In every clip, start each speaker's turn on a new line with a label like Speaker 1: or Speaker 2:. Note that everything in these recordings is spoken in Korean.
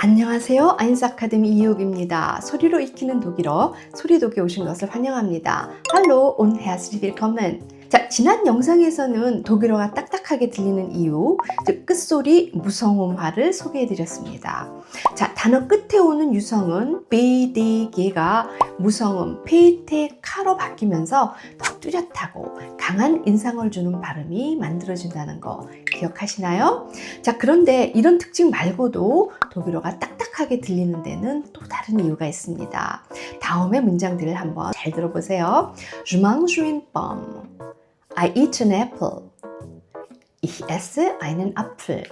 Speaker 1: 안녕하세요. 아인스 아카데미 이옥입니다. 소리로 익히는 독일어, 소리독에 오신 것을 환영합니다. Hallo und herzlich willkommen. 자, 지난 영상에서는 독일어가 딱딱하게 들리는 이유, 즉 끝소리 무성음화를 소개해드렸습니다. 자, 단어 끝에 오는 유성은 B, D, G가 무성음 P, T, K로 바뀌면서 더 뚜렷하고 강한 인상을 주는 발음이 만들어진다는 거 기억하시나요? 자, 그런데 이런 특징 말고도 독일어가 딱딱하게 들리는 데는 또 다른 이유가 있습니다. 다음의 문장들을 한번 잘 들어보세요. Je mange une pomme. I eat an apple. Ich esse einen Apfel.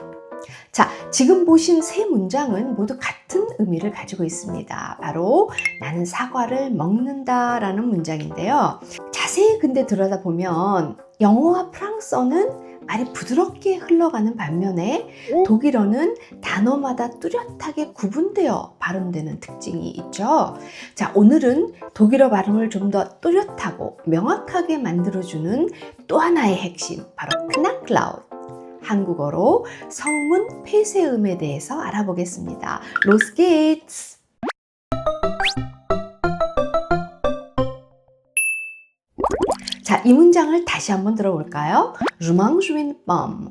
Speaker 1: 자, 지금 보신 세 문장은 모두 같은 의미를 가지고 있습니다. 바로 나는 사과를 먹는다 라는 문장인데요. 자세히 근데 들여다보면 영어와 프랑스어는 말이 부드럽게 흘러가는 반면에 독일어는 단어마다 뚜렷하게 구분되어 발음되는 특징이 있죠. 자, 오늘은 독일어 발음을 좀 더 뚜렷하고 명확하게 만들어주는 또 하나의 핵심, 바로 Knacklaut. 한국어로 성문 폐쇄음에 대해서 알아보겠습니다. Los geht's! 자, 이 문장을 다시 한번 들어볼까요? Je mange une pomme.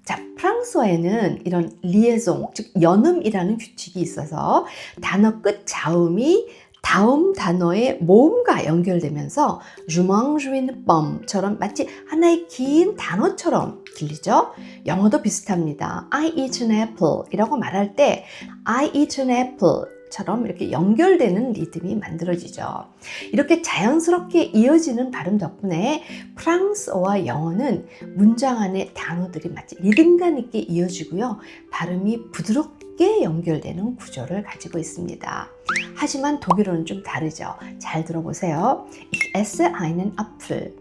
Speaker 1: 자, 프랑스어에는 이런 liaison, 즉 연음이라는 규칙이 있어서 단어 끝 자음이 다음 단어의 모음과 연결되면서 Je mange une pomme처럼 마치 하나의 긴 단어처럼 들리죠? 영어도 비슷합니다. I eat an apple 이라고 말할 때 I eat an apple 처럼 이렇게 연결되는 리듬이 만들어지죠. 이렇게 자연스럽게 이어지는 발음 덕분에 프랑스어와 영어는 문장 안에 단어들이 마치 리듬감 있게 이어지고요. 발음이 부드럽게 연결되는 구조를 가지고 있습니다. 하지만 독일어는 좀 다르죠. 잘 들어보세요. Ich esse einen Apfel.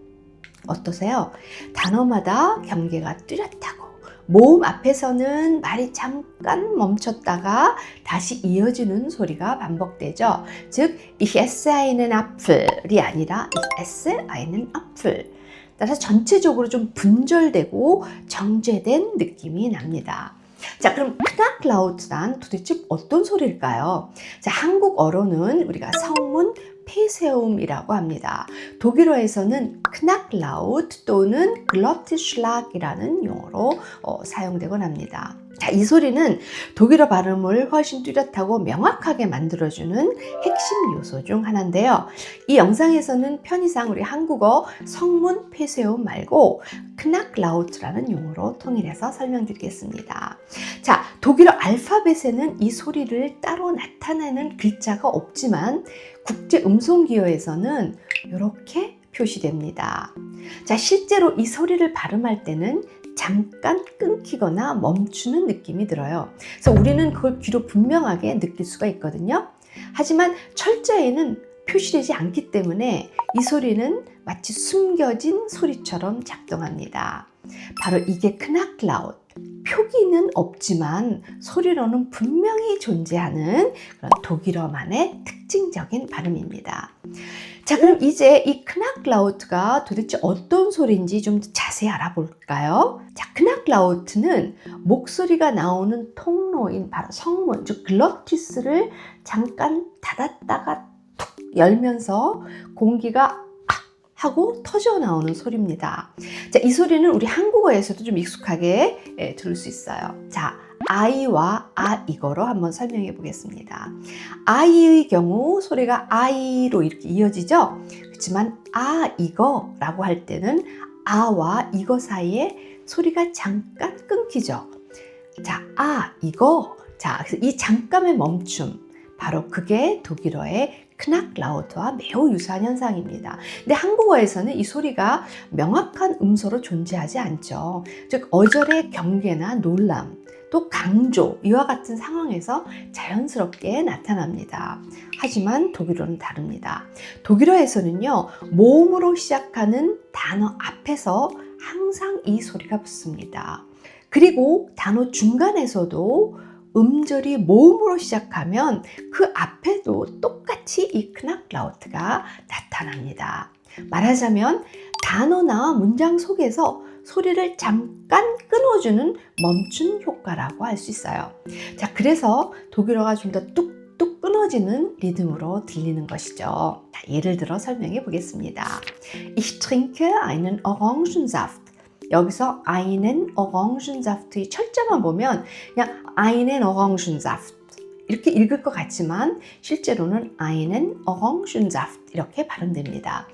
Speaker 1: 어떠세요? 단어마다 경계가 뚜렷하고 모음 앞에서는 말이 잠깐 멈췄다가 다시 이어지는 소리가 반복되죠. 즉, Ich esse einen Apfel이 아니라 Ich esse einen Apfel. 따라서 전체적으로 좀 분절되고 정제된 느낌이 납니다. 자, 그럼 Knacklaut란 도대체 어떤 소리일까요? 자, 한국어로는 우리가 성문 폐쇄음이라고 합니다. 독일어에서는 Knacklaut 또는 Glottisschlag이라는 용어로 사용되곤 합니다. 자, 이 소리는 독일어 발음을 훨씬 뚜렷하고 명확하게 만들어주는 핵심 요소 중 하나인데요. 이 영상에서는 편의상 우리 한국어 성문 폐쇄음 말고 Knacklaut라는 용어로 통일해서 설명드리겠습니다. 자, 독일어 알파벳에는 이 소리를 따로 나타내는 글자가 없지만 국제 음성기호에서는 이렇게 표시됩니다. 자, 실제로 이 소리를 발음할 때는 잠깐 끊기거나 멈추는 느낌이 들어요. 그래서 우리는 그걸 귀로 분명하게 느낄 수가 있거든요. 하지만 철자에는 표시되지 않기 때문에 이 소리는 마치 숨겨진 소리처럼 작동합니다. 바로 이게 Knacklaut. 표기는 없지만 소리로는 분명히 존재하는 그런 독일어만의 특징적인 발음입니다. 자, 그럼 이제 이 Knacklaut가 도대체 어떤 소리인지 좀 자세히 알아볼까요? 자, Knacklaut는 목소리가 나오는 통로인 바로 성문, 즉 글로티스를 잠깐 닫았다가 툭 열면서 공기가 하고 터져 나오는 소리입니다. 자, 이 소리는 우리 한국어에서도 좀 익숙하게 들을 수 있어요. 자, 아이와 이거로 한번 설명해 보겠습니다. 아이의 경우 소리가 아이로 이렇게 이어지죠. 그렇지만 이거라고 할 때는 아와 이거 사이에 소리가 잠깐 끊기죠. 자, 이거. 자, 그래서 이 잠깐의 멈춤, 바로 그게 독일어의 Knacklaut와 매우 유사한 현상입니다. 근데 한국어에서는 이 소리가 명확한 음소로 존재하지 않죠. 즉, 어절의 경계나 놀람, 또 강조, 이와 같은 상황에서 자연스럽게 나타납니다. 하지만 독일어는 다릅니다. 독일어에서는요, 모음으로 시작하는 단어 앞에서 항상 이 소리가 붙습니다. 그리고 단어 중간에서도 음절이 모음으로 시작하면 그 앞에도 똑같이 이 Knacklaut가 나타납니다. 말하자면 단어나 문장 속에서 소리를 잠깐 끊어주는 멈춘 효과라고 할 수 있어요. 자, 그래서 독일어가 좀 더 뚝뚝 끊어지는 리듬으로 들리는 것이죠. 자, 예를 들어 설명해 보겠습니다. Ich trinke einen Orangensaft. 여기서 einen Orangensaft 이 철자만 보면 그냥 einen Orangensaft 이렇게 읽을 것 같지만 실제로는 einen Orangensaft 이렇게 발음됩니다.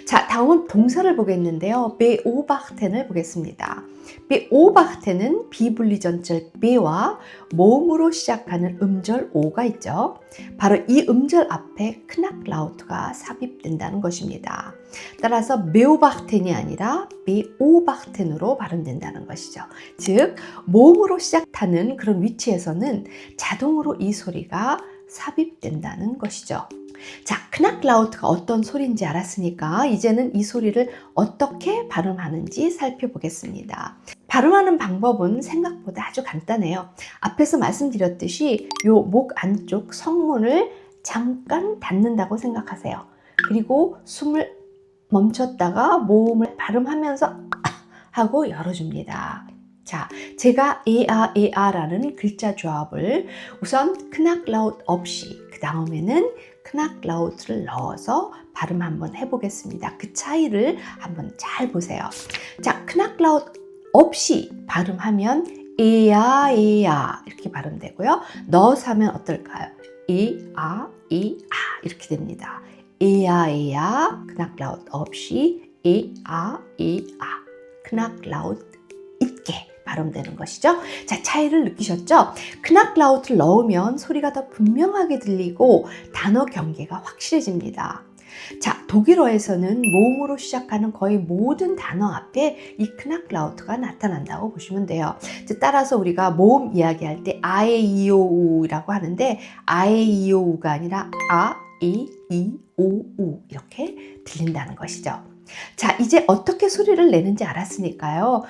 Speaker 1: 자, 다음은 동사를 보겠는데요. beobachten을 보겠습니다. beobachten은 비분리전절 be와 모음으로 시작하는 음절 o가 있죠. 바로 이 음절 앞에 knacklaut가 삽입된다는 것입니다. 따라서 beobachten이 아니라 beobachten으로 발음된다는 것이죠. 즉, 모음으로 시작하는 그런 위치에서는 자동으로 이 소리가 삽입된다는 것이죠. 자, knacklaut가 어떤 소리인지 알았으니까 이제는 이 소리를 어떻게 발음하는지 살펴보겠습니다. 발음하는 방법은 생각보다 아주 간단해요. 앞에서 말씀드렸듯이 요 목 안쪽 성문을 잠깐 닫는다고 생각하세요. 그리고 숨을 멈췄다가 모음을 발음하면서 하고 열어줍니다. 자, 제가 에아라는 글자 조합을 우선 knacklaut 없이 그 다음에는 knacklaut를 넣어서 발음 한번 해보겠습니다. 그 차이를 한번 잘 보세요. 자, knacklaut 없이 발음하면 에야 이렇게 발음되고요. 넣어서 하면 어떨까요? 에아 이렇게 됩니다. 에야 knacklaut 없이 에아 knacklaut 있게 발음되는 것이죠. 자, 차이를 느끼셨죠? knacklaut를 넣으면 소리가 더 분명하게 들리고 단어 경계가 확실해집니다. 자, 독일어에서는 모음으로 시작하는 거의 모든 단어 앞에 이 knacklaut가 나타난다고 보시면 돼요. 따라서 우리가 모음 이야기할 때 아에이오우라고 하는데 아에이오우가 아니라 아에이오우 이렇게 들린다는 것이죠. 자, 이제 어떻게 소리를 내는지 알았으니까요.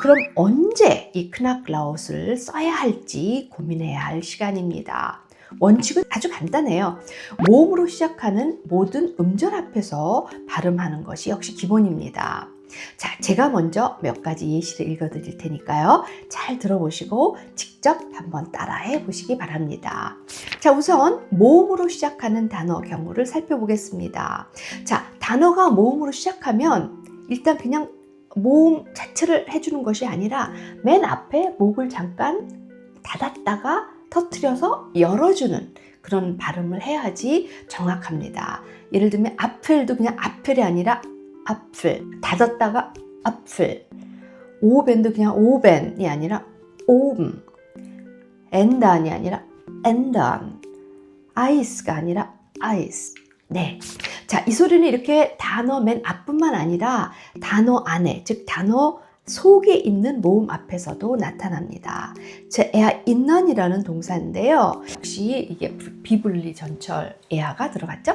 Speaker 1: 그럼 언제 이 knacklaut을 써야 할지 고민해야 할 시간입니다. 원칙은 아주 간단해요. 모음으로 시작하는 모든 음절 앞에서 발음하는 것이 역시 기본입니다. 자, 제가 먼저 몇 가지 예시를 읽어드릴 테니까요. 잘 들어보시고 직접 한번 따라해 보시기 바랍니다. 자, 우선 모음으로 시작하는 단어 경우를 살펴보겠습니다. 자, 단어가 모음으로 시작하면 일단 그냥 모음 자체를 해주는 것이 아니라 맨 앞에 목을 잠깐 닫았다가 터트려서 열어주는 그런 발음을 해야지 정확합니다. 예를 들면 아플도 그냥 아플이 아니라 아플, 닫았다가 아플, 오벤도 그냥 오벤이 아니라 오음, 엔단이 아니라 엔단, 아이스가 아니라 아이스. 네. 자, 이 소리는 이렇게 단어 맨 앞뿐만 아니라 단어 안에, 즉 단어 속에 있는 모음 앞에서도 나타납니다. erinnern이라는 동사인데요. 역시 이게 비분리 전철 er가 들어갔죠?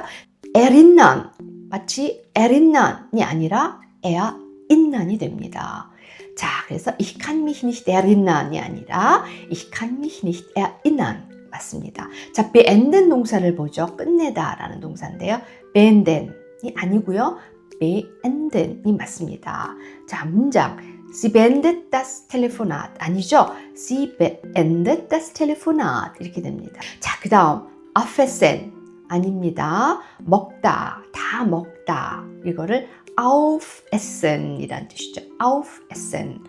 Speaker 1: erinnern, 마치 erinnern이 아니라 erinnern이 됩니다. 자, 그래서 ich kann mich nicht erinnern이 아니라 ich kann mich nicht erinnern 맞습니다. 자, beenden 동사를 보죠. 끝내다 라는 동사인데요. beenden이 아니고요. beenden이 맞습니다. 자, 문장 Sie beendet das Telefonat 아니죠? Sie beendet das Telefonat 이렇게 됩니다. 자, 그 다음 aufessen 아닙니다. 먹다, 다 먹다 이거를 aufessen 이란 뜻이죠. aufessen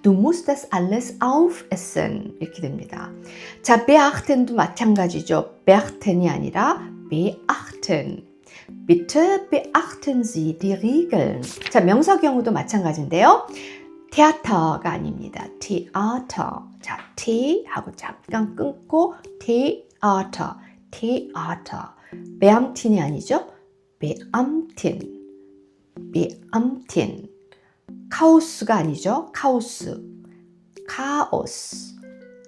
Speaker 1: Du musst das alles aufessen 이렇게 됩니다. 자, beachten도 마찬가지죠. beachten이 아니라 beachten Bitte beachten Sie die Regeln. 자, 명사 경우도 마찬가지인데요. theater가 아닙니다. theater. 자, T 하고 잠깐 끊고 theater. theater. beamtin이 아니죠? beamtin. beamtin. 카오스가 아니죠? 카오스. 카오스.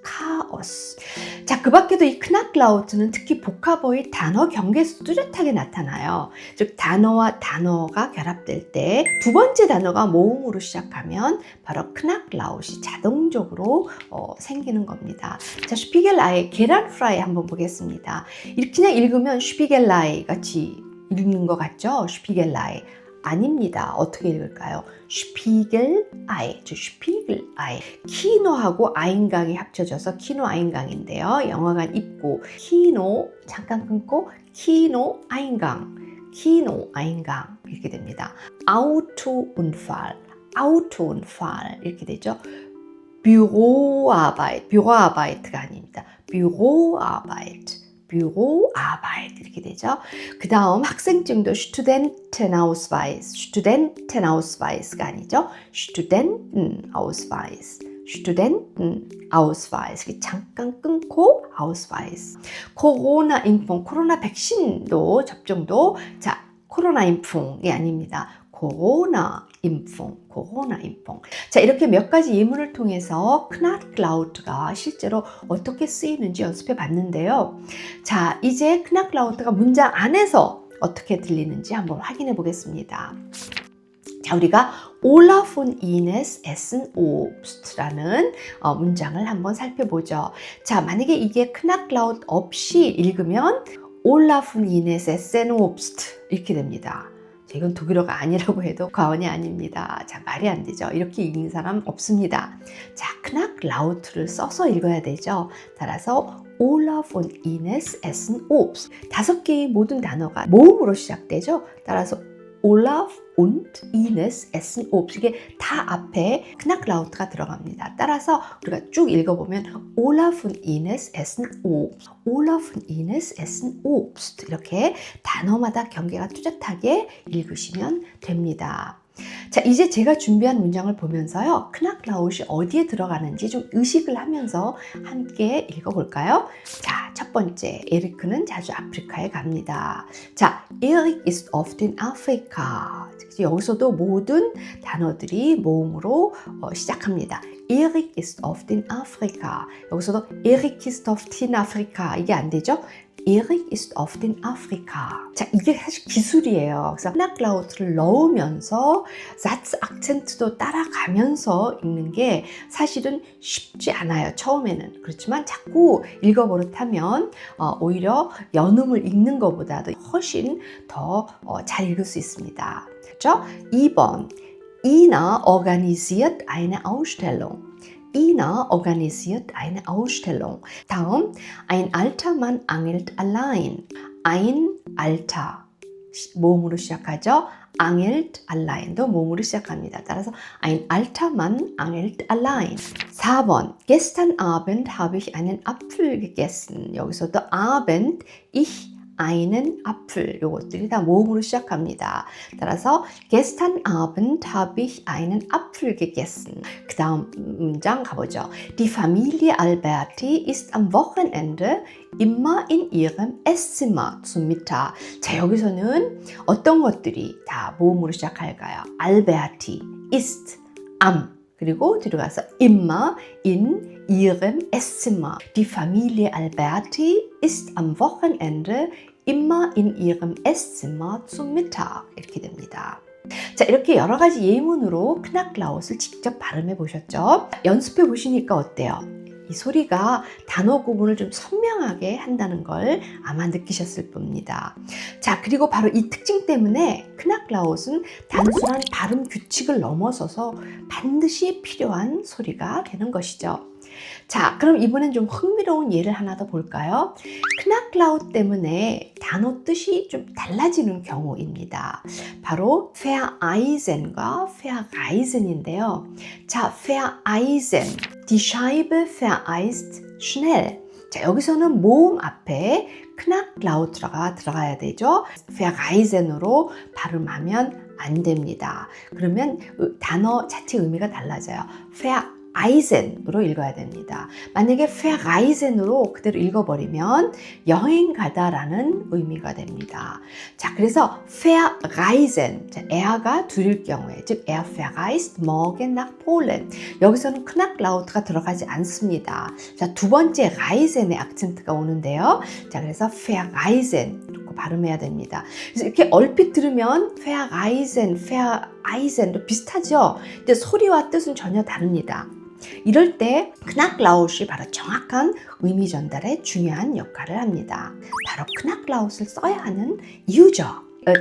Speaker 1: 카오스. 자, 그 밖에도 이 knacklaut는 특히 보카버의 단어 경계에서 뚜렷하게 나타나요. 즉, 단어와 단어가 결합될 때 두 번째 단어가 모음으로 시작하면 바로 knacklaut이 자동적으로 생기는 겁니다. 자, 슈피겔라이 계란 프라이 한번 보겠습니다. 이렇게 그냥 읽으면 슈피겔라이 같이 읽는 것 같죠? 슈피겔라이. 아닙니다. 어떻게 읽을까요? Spiegelei, 즉 Spiegelei. 키노하고 아인강이 합쳐져서 키노 아인강인데요. 영화관 입구, 키노 잠깐 끊고 키노 아인강, 키노 아인강 이렇게 됩니다. Autounfall, Autounfall 이렇게 되죠. Büroarbeit, Büroarbeit가 아닙니다. Büroarbeit, Büroarbeit 이렇게 되죠. 그 다음 학생증도 Studentenausweis, Studentenausweis가 아니죠. Studentenausweis, Studentenausweis 잠깐 끊고 Ausweis. 코로나 인풍, 코로나 백신도 접종도 자 코로나 인풍이 아닙니다. 코로나 인풍. 자, 이렇게 몇 가지 예문을 통해서 Knacklaut가 실제로 어떻게 쓰이는지 연습해 봤는데요. 자, 이제 Knacklaut가 문장 안에서 어떻게 들리는지 한번 확인해 보겠습니다. 자, 우리가 Olaf und Ines essen Obst라는 문장을 한번 살펴보죠. 자, 만약에 이게 Knacklaut 없이 읽으면 Olaf und Ines essen Obst 이렇게 됩니다. 이건 독일어가 아니라고 해도 과언이 아닙니다. 자, 말이 안 되죠. 이렇게 읽는 사람 없습니다. 자, Knacklaut를 써서 읽어야 되죠. 따라서 Olaf und Ines essen Obst. 5개의 모든 단어가 모음으로 시작되죠. 따라서 Olaf und Ines essen Obst. 이게 다 앞에 Knacklaut가 들어갑니다. 따라서 우리가 쭉 읽어보면 Olaf und Ines essen Obst. Olaf und Ines essen Obst. 이렇게 단어마다 경계가 뚜렷하게 읽으시면 됩니다. 자, 이제 제가 준비한 문장을 보면서요. Knacklaut이 어디에 들어가는지 좀 의식을 하면서 함께 읽어볼까요? 자, 첫 번째, 에리크는 자주 아프리카에 갑니다. 자, Erik ist oft in Afrika. 여기서도 모든 단어들이 모음으로 시작합니다. Erik ist oft in Afrika. 여기서도 Erik ist oft in Afrika. 이게 안 되죠? Erik ist oft in Afrika. 자, 이게 사실 기술이에요. 그래서 Knacklaut를 넣으면서 Satz 악센트도 따라가면서 읽는 게 사실은 쉽지 않아요. 처음에는. 그렇지만 자꾸 읽어버릇하면 오히려 연음을 읽는 것보다도 훨씬 더 잘 읽을 수 있습니다. 그렇죠? 2번. Ina organisiert eine Ausstellung. Ina organisiert eine Ausstellung. 다음, ein alter Mann angelt allein. Ein alter, 모음으로 시작하죠. angelt allein도 모음으로 시작합니다. 따라서 ein alter Mann angelt allein. 4번, gestern Abend habe ich einen Apfel gegessen. 여기서도 Abend, ich einen Apfel, 요것들이 다 모음으로 시작합니다. 따라서 gestern Abend habe ich einen Apfel gegessen. 그 다음 문장 가보죠. Die Familie Alberti ist am Wochenende immer in ihrem Esszimmer zum Mittag. 자, 여기서는 어떤 것들이 다 모음으로 시작할까요? Alberti, ist, am, 그리고 들어가서 immer in ihrem Esszimmer. Die Familie Alberti ist am Wochenende immer in ihrem Esszimmer zum Mittag. 이렇게 됩니다. 자, 이렇게 여러 가지 예문으로 Knacklaut을 직접 발음해 보셨죠? 연습해 보시니까 어때요? 이 소리가 단어 구분을 좀 선명하게 한다는 걸 아마 느끼셨을 겁니다. 자, 그리고 바로 이 특징 때문에 Knacklaut은 단순한 발음 규칙을 넘어서서 반드시 필요한 소리가 되는 것이죠. 자, 그럼 이번엔 좀 흥미로운 예를 하나 더 볼까요? Knacklaut 때문에 단어 뜻이 좀 달라지는 경우입니다. 바로 vereisen과 verreisen인데요. 자, vereisen, die Scheibe vereist schnell. 자, 여기서는 모음 앞에 Knacklaut가 들어가야 되죠. vereisen으로 발음하면 안 됩니다. 그러면 단어 자체 의미가 달라져요. Eisen으로 읽어야 됩니다. 만약에 verreisen으로 그대로 읽어버리면 여행 가다라는 의미가 됩니다. 자, 그래서 verreisen, er가 둘일 경우에, 즉 er verreist morgen nach Polen. 여기서는 Knacklaut가 들어가지 않습니다. 자, 두 번째 reisen의 악센트가 오는데요. 자, 그래서 verreisen 이렇게 발음해야 됩니다. 그래서 이렇게 얼핏 들으면 verreisen, vereisen 비슷하죠? 근데 소리와 뜻은 전혀 다릅니다. 이럴 때 Knacklaut이 바로 정확한 의미 전달에 중요한 역할을 합니다. 바로 Knacklaut을 써야 하는 이유죠.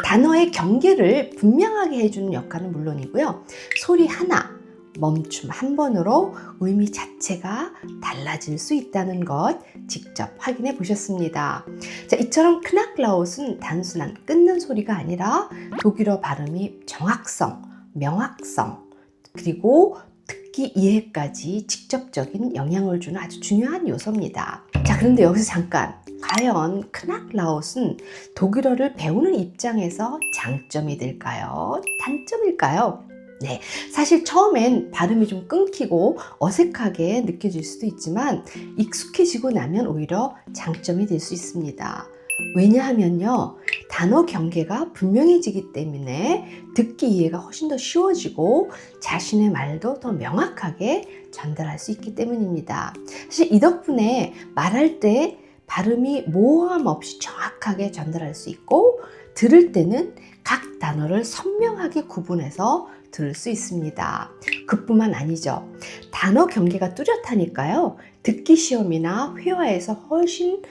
Speaker 1: 단어의 경계를 분명하게 해주는 역할은 물론이고요. 소리 하나, 멈춤 한 번으로 의미 자체가 달라질 수 있다는 것 직접 확인해 보셨습니다. 자, 이처럼 크나클라웃은 단순한 끊는 소리가 아니라 독일어 발음이 정확성, 명확성, 그리고 듣기 이해까지 직접적인 영향을 주는 아주 중요한 요소입니다. 자, 그런데 여기서 잠깐, 과연 크나클라웃은 독일어를 배우는 입장에서 장점이 될까요? 단점일까요? 네, 사실 처음엔 발음이 좀 끊기고 어색하게 느껴질 수도 있지만 익숙해지고 나면 오히려 장점이 될 수 있습니다. 왜냐하면요, 단어 경계가 분명해지기 때문에 듣기 이해가 훨씬 더 쉬워지고 자신의 말도 더 명확하게 전달할 수 있기 때문입니다. 사실 이 덕분에 말할 때 발음이 모호함 없이 정확하게 전달할 수 있고, 들을 때는 각 단어를 선명하게 구분해서 들을 수 있습니다. 그뿐만 아니죠. 단어 경계가 뚜렷하니까요, 듣기 시험이나 회화에서 훨씬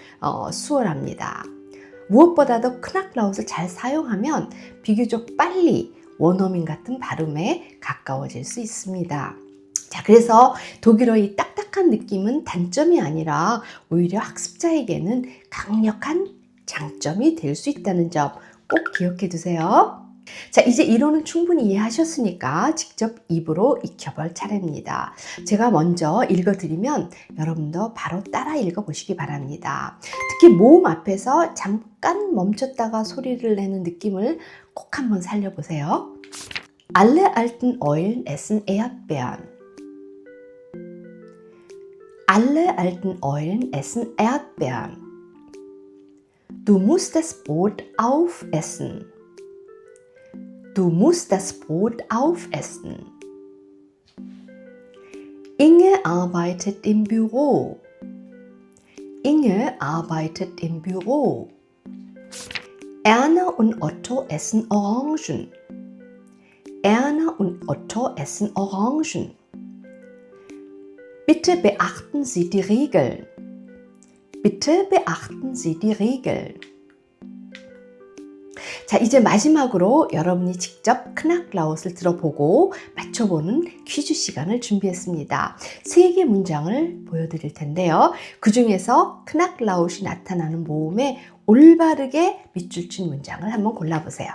Speaker 1: 수월합니다. 무엇보다도 크나클라웃을 잘 사용하면 비교적 빨리 원어민 같은 발음에 가까워질 수 있습니다. 자, 그래서 독일어의 딱딱한 느낌은 단점이 아니라 오히려 학습자에게는 강력한 장점이 될 수 있다는 점 꼭 기억해 두세요. 자, 이제 이론은 충분히 이해하셨으니까 직접 입으로 익혀볼 차례입니다. 제가 먼저 읽어드리면 여러분도 바로 따라 읽어보시기 바랍니다. 특히 모음 앞에서 잠깐 멈췄다가 소리를 내는 느낌을 꼭 한번 살려보세요. Alle alten Eulen essen Erdbeeren. Alle alten Eulen essen Erdbeeren. Du musst das Brot aufessen. Du musst das Brot aufessen. Inge arbeitet im Büro. Inge arbeitet im Büro. Erna und Otto essen Orangen. Erna und Otto essen Orangen. Bitte beachten Sie die Regeln. Bitte beachten Sie die Regeln. 자, 이제 마지막으로 여러분이 직접 크나클라웃을 들어보고 맞춰보는 퀴즈 시간을 준비했습니다. 3개 문장을 보여드릴 텐데요. 그 중에서 크나클라웃이 나타나는 모음에 올바르게 밑줄 친 문장을 한번 골라보세요.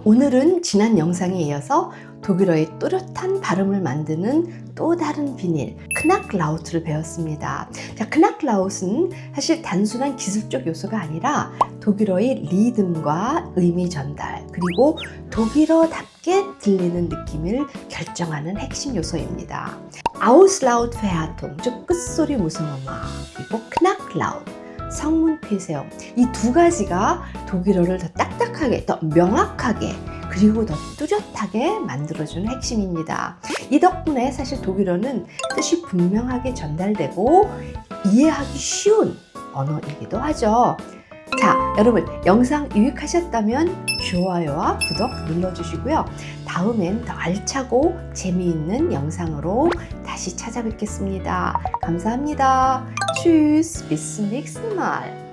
Speaker 1: 오늘은 지난 영상에 이어서 독일어의 또렷한 발음을 만드는 또 다른 비닐, 크나클라우트를 배웠습니다. 자, 크나클라웃은 사실 단순한 기술적 요소가 아니라 독일어의 리듬과 의미 전달, 그리고 독일어답게 들리는 느낌을 결정하는 핵심 요소입니다. Auslautverhärtung, 즉 끝소리 무성음화, 그리고 크나클라웃, 성문 폐쇄음, 이 두 가지가 독일어를 더 딱딱하게, 더 명확하게, 그리고 더 뚜렷하게 만들어주는 핵심입니다. 이 덕분에 사실 독일어는 뜻이 분명하게 전달되고 이해하기 쉬운 언어이기도 하죠. 자, 여러분 영상 유익하셨다면 좋아요와 구독 눌러주시고요. 다음엔 더 알차고 재미있는 영상으로 다시 찾아뵙겠습니다. 감사합니다. Tschüss, bis zum nächsten Mal.